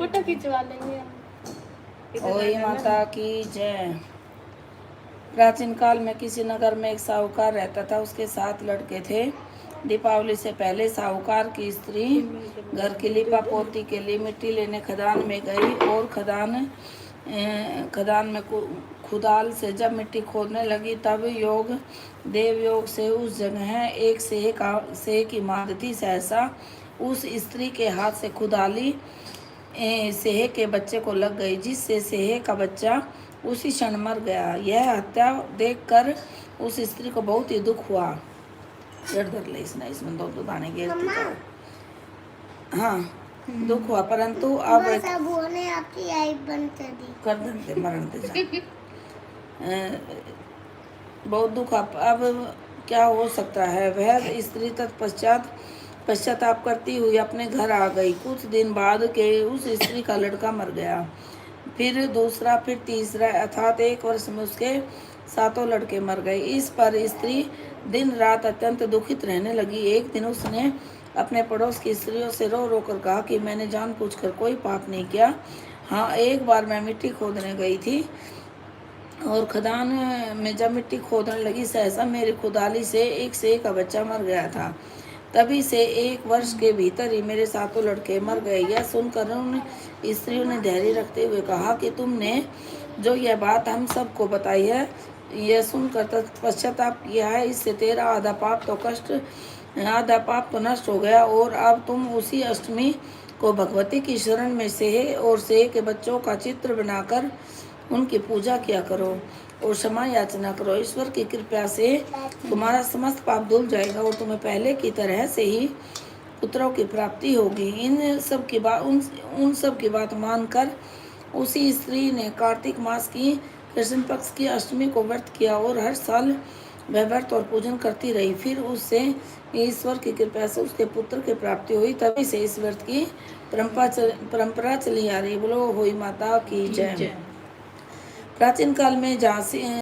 Photo खिंचवा लेंगे हम। ओई माता की जय। प्राचीन काल में किसी नगर में एक साहूकार रहता था। उसके 7 लड़के थे। दीपावली से पहले साहूकार की स्त्री घर की लिपा पोती के लिए मिट्टी लेने खदान में गई और खदान में खुदाल से जब मिट्टी खोदने लगी तब देव योग से उस जगह एक सेह की मादती सहसा उस स्त्री के हाथ से खुदाली सेह के बच्चे को लग गई, जिससे सेह का बच्चा उसी क्षण मर गया। यह हत्या देखकर उस स्त्री को बहुत ही दुख हुआ। इसमें दो दाने गिरती हाँ दुख हुआ, परंतु अब आपकी आई बनते दी कर देते मरण दे बहुत दुख। अब क्या हो सकता है। वह स्त्री पश्चाताप करती हुई अपने घर आ गई। कुछ दिन बाद के उस स्त्री का लड़का मर गया, फिर दूसरा, फिर तीसरा, अर्थात 1 वर्ष में उसके 7 लड़के मर गए। इस पर स्त्री दिन रात अत्यंत दुखित रहने लगी। एक दिन उसने अपने पड़ोस की स्त्रियों से रो रो कर कहा कि मैंने जानबूझकर कोई पाप नहीं किया। हाँ, एक बार मैं मिट्टी खोदने गई थी और खदान में जब मिट्टी खोदने लगी सहसा मेरी खुदाली से एक सेह का बच्चा मर गया था। तभी से 1 वर्ष के भीतर ही मेरे 7 लड़के मर गए। यह सुनकर उन स्त्रियों ने धैर्य रखते हुए कहा कि तुमने जो यह बात हम सबको बताई है, यह सुनकर पश्चाताप किया है, इससे तेरा आधा पाप तो नष्ट हो गया और अब तुम उसी अष्टमी को भगवती की शरण में सेह और सेह के बच्चों का चित्र बनाकर उनकी पूजा किया करो और क्षमा याचना करो। ईश्वर की कृपा से तुम्हारा समस्त पाप धुल जाएगा और तुम्हें पहले की तरह से ही पुत्रों की प्राप्ति होगी। उन सब की बात मानकर उसी स्त्री ने कार्तिक मास की कृष्ण पक्ष की अष्टमी को व्रत किया और हर साल वह व्रत और पूजन करती रही। फिर उससे ईश्वर की कृपा से उसके पुत्र की प्राप्ति हुई। तभी से इस व्रत की परंपरा चली आ रही। बोलो होई माता की जय। प्राचीन काल में झांसी